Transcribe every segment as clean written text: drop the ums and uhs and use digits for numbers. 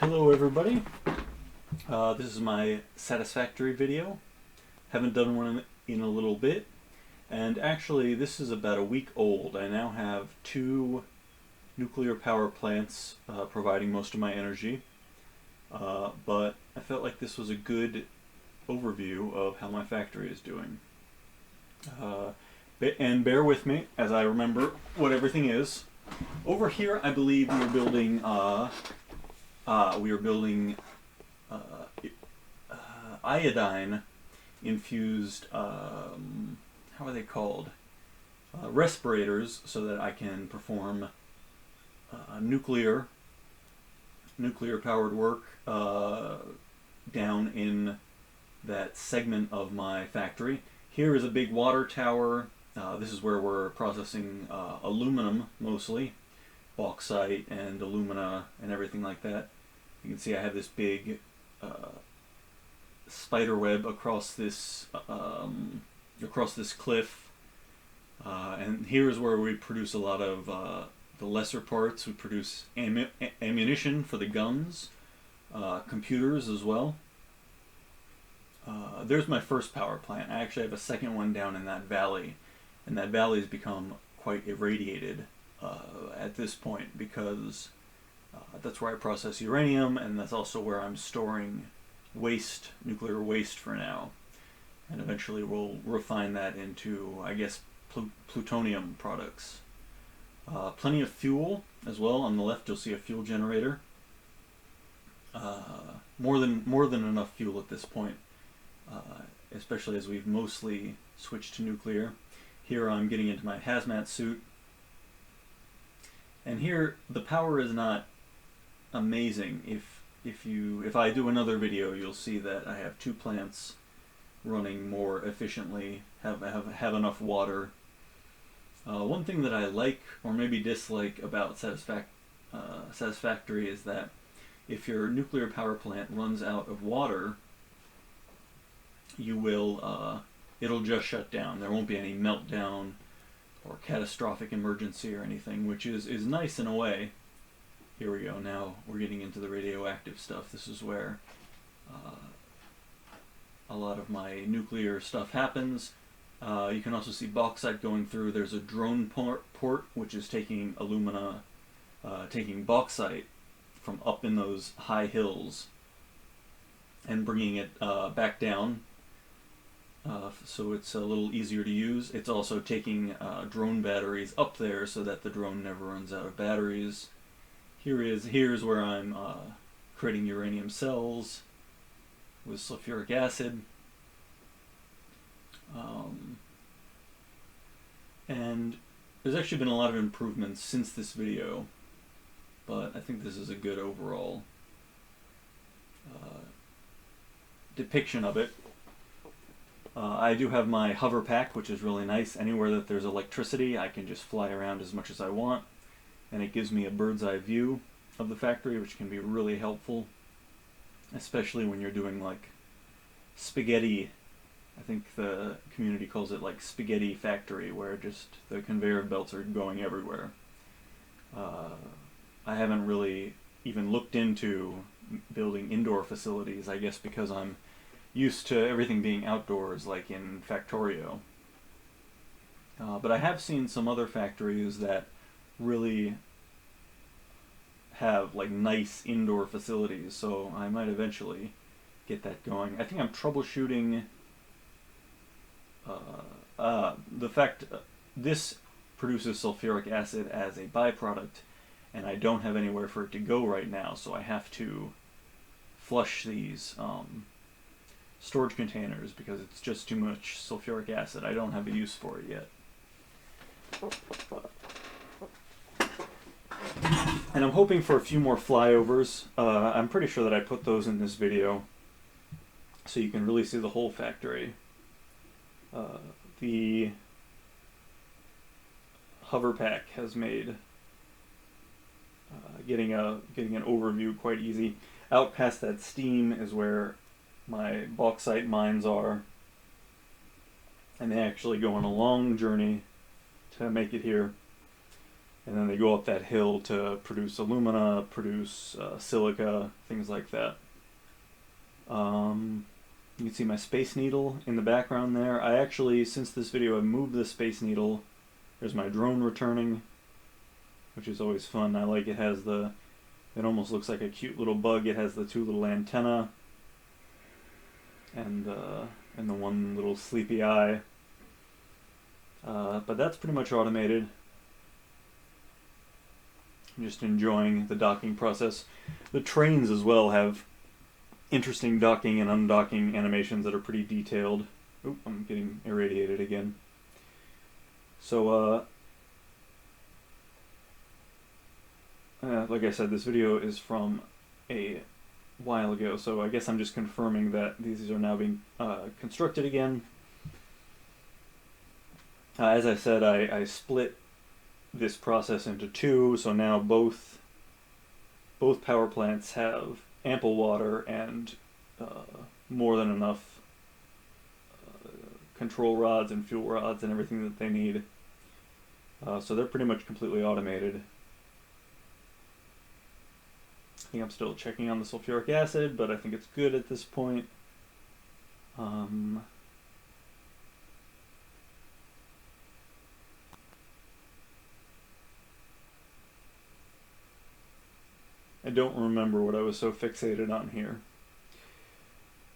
Hello everybody, this is my Satisfactory video. Haven't done one in a little bit, and actually this is about a week old. I now have two nuclear power plants providing most of my energy, but I felt like this was a good overview of how my factory is doing. And bear with me as I remember what everything is. Over here I believe we are building iodine infused, how are they called? Respirators, so that I can perform nuclear powered work down in that segment of my factory. Here is a big water tower. This is where we're processing aluminum mostly, bauxite and alumina and everything like that. You can see I have this big spider web across this cliff, and here's where we produce a lot of the lesser parts. We produce ammunition for the guns, computers as well. There's my first power plant. I actually have a second one down in that valley, and that valley has become quite irradiated at this point because that's where I process uranium, and that's also where I'm storing waste, nuclear waste for now. And eventually we'll refine that into, I guess, plutonium products. Plenty of fuel as well. On the left you'll see a fuel generator. More than enough fuel at this point, especially as we've mostly switched to nuclear. Here I'm getting into my hazmat suit. And here the power is not amazing. If I do another video, you'll see that I have two plants running more efficiently, have enough water. One thing that I like or maybe dislike about Satisfactory is that if your nuclear power plant runs out of water, it'll just shut down. There won't be any meltdown or catastrophic emergency or anything, which is nice in a way. Here we go. Now we're getting into the radioactive stuff. This is where a lot of my nuclear stuff happens. You can also see bauxite going through. There's a drone port which is taking alumina, taking bauxite from up in those high hills and bringing it back down. So it's a little easier to use. It's also taking drone batteries up there so that the drone never runs out of batteries. Here's where I'm creating uranium cells with sulfuric acid. And there's actually been a lot of improvements since this video, but I think this is a good overall depiction of it. I do have my hover pack, which is really nice. Anywhere that there's electricity, I can just fly around as much as I want, and it gives me a bird's eye view of the factory, which can be really helpful, especially when you're doing like spaghetti. I think the community calls it like spaghetti factory, where just the conveyor belts are going everywhere. I haven't really even looked into building indoor facilities, I guess because I'm used to everything being outdoors, like in Factorio. But I have seen some other factories that really have like nice indoor facilities, so I might eventually get that going. I think I'm troubleshooting the fact this produces sulfuric acid as a byproduct, and I don't have anywhere for it to go right now, so I have to flush these storage containers because it's just too much sulfuric acid. I don't have a use for it yet. And I'm hoping for a few more flyovers. I'm pretty sure that I put those in this video so you can really see the whole factory. The hover pack has made getting an overview quite easy. Out past that steam is where my bauxite mines are, and they actually go on a long journey to make it here. and then they go up that hill to produce alumina, produce silica, things like that. You can see my Space Needle in the background there. I actually, since this video, I moved the Space Needle. There's my drone returning, which is always fun. I like it has the, it almost looks like a cute little bug. It has the two little antennae and the one little sleepy eye. But that's pretty much automated. I'm just enjoying the docking process. The trains as well have interesting docking and undocking animations that are pretty detailed. Oop, I'm getting irradiated again. So, like I said, this video is from a while ago, so I guess I'm just confirming that these are now being constructed again. As I said, I split this process into two, so now both power plants have ample water and more than enough control rods and fuel rods and everything that they need. So they're pretty much completely automated. I think I'm still checking on the sulfuric acid, but I think it's good at this point. I don't remember what I was so fixated on here,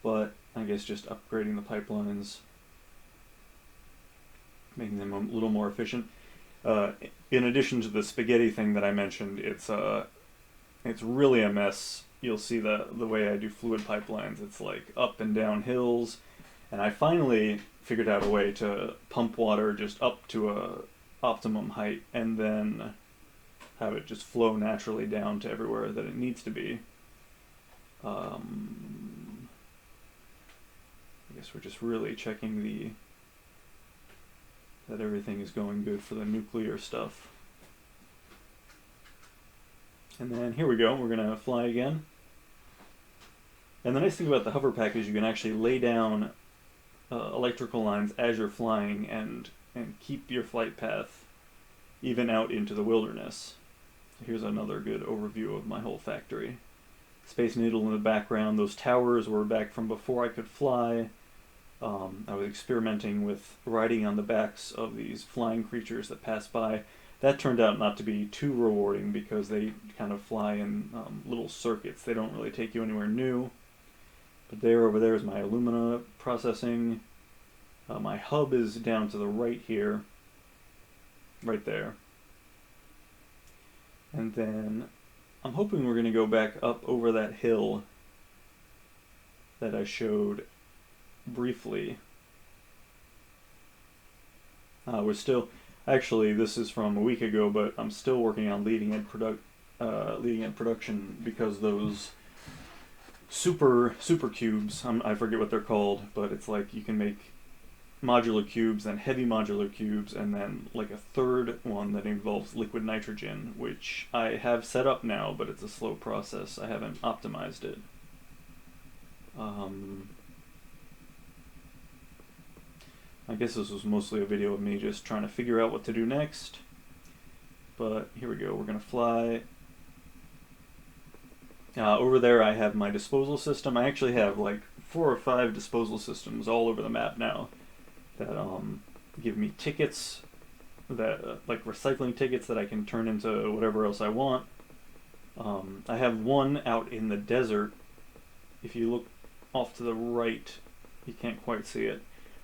but I guess just upgrading the pipelines, making them a little more efficient. In addition to the spaghetti thing that I mentioned, it's really a mess. You'll see the way I do fluid pipelines. It's like up and down hills, and I finally figured out a way to pump water just up to a optimum height and then have it just flow naturally down to everywhere that it needs to be. I guess we're just really checking that everything is going good for the nuclear stuff. And then here we go, we're gonna fly again. And the nice thing about the hover pack is you can actually lay down electrical lines as you're flying and keep your flight path even out into the wilderness. Here's another good overview of my whole factory. Space Needle in the background. Those towers were back from before I could fly. I was experimenting with riding on the backs of these flying creatures that pass by. That turned out not to be too rewarding because they kind of fly in little circuits. They don't really take you anywhere new. But over there is my alumina processing. My hub is down to the right here. Right there. And then I'm hoping we're going to go back up over that hill that I showed briefly. We're still, actually this is from a week ago, but I'm still working on leading edge production because those super cubes, I forget what they're called, but it's like you can make modular cubes and heavy modular cubes, and then like a third one that involves liquid nitrogen, which I have set up now, but it's a slow process. I haven't optimized it. I guess this was mostly a video of me just trying to figure out what to do next. But here we go, we're gonna fly. Over there I have my disposal system. I actually have like 4 or 5 disposal systems all over the map now that give me tickets, that like recycling tickets that I can turn into whatever else I want. I have one out in the desert. If you look off to the right, you can't quite see it,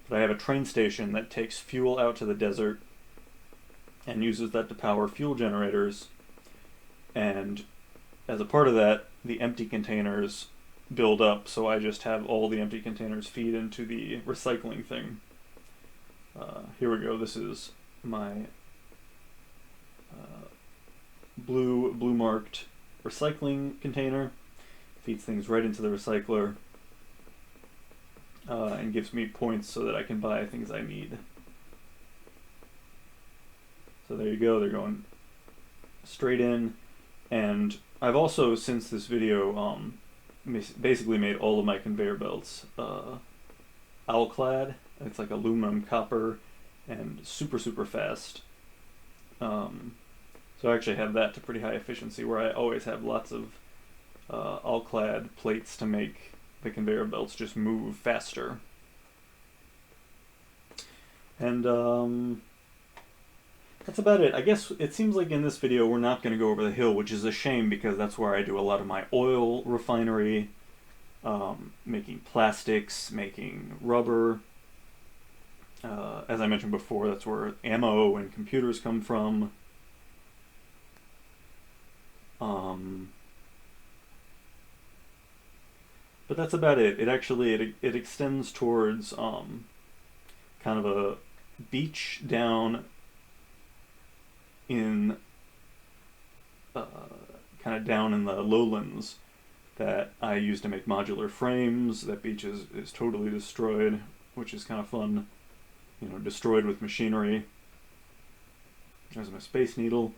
but I have a train station that takes fuel out to the desert and uses that to power fuel generators, and as a part of that, the empty containers build up, so I just have all the empty containers feed into the recycling thing. Here we go, this is my blue marked recycling container. Feeds things right into the recycler and gives me points so that I can buy things I need. So there you go, they're going straight in. And I've also, since this video, basically made all of my conveyor belts owl-clad. It's like aluminum, copper, and super fast. So I actually have that to pretty high efficiency, where I always have lots of all-clad plates to make the conveyor belts just move faster. And that's about it. I guess it seems like in this video we're not going to go over the hill, which is a shame because that's where I do a lot of my oil refinery, making plastics, making rubber. As I mentioned before, that's where ammo and computers come from. But that's about it. It extends towards kind of a beach down in kind of down in the lowlands that I use to make modular frames. That beach is totally destroyed, which is kind of fun. You know, destroyed with machinery. There's my Space Needle.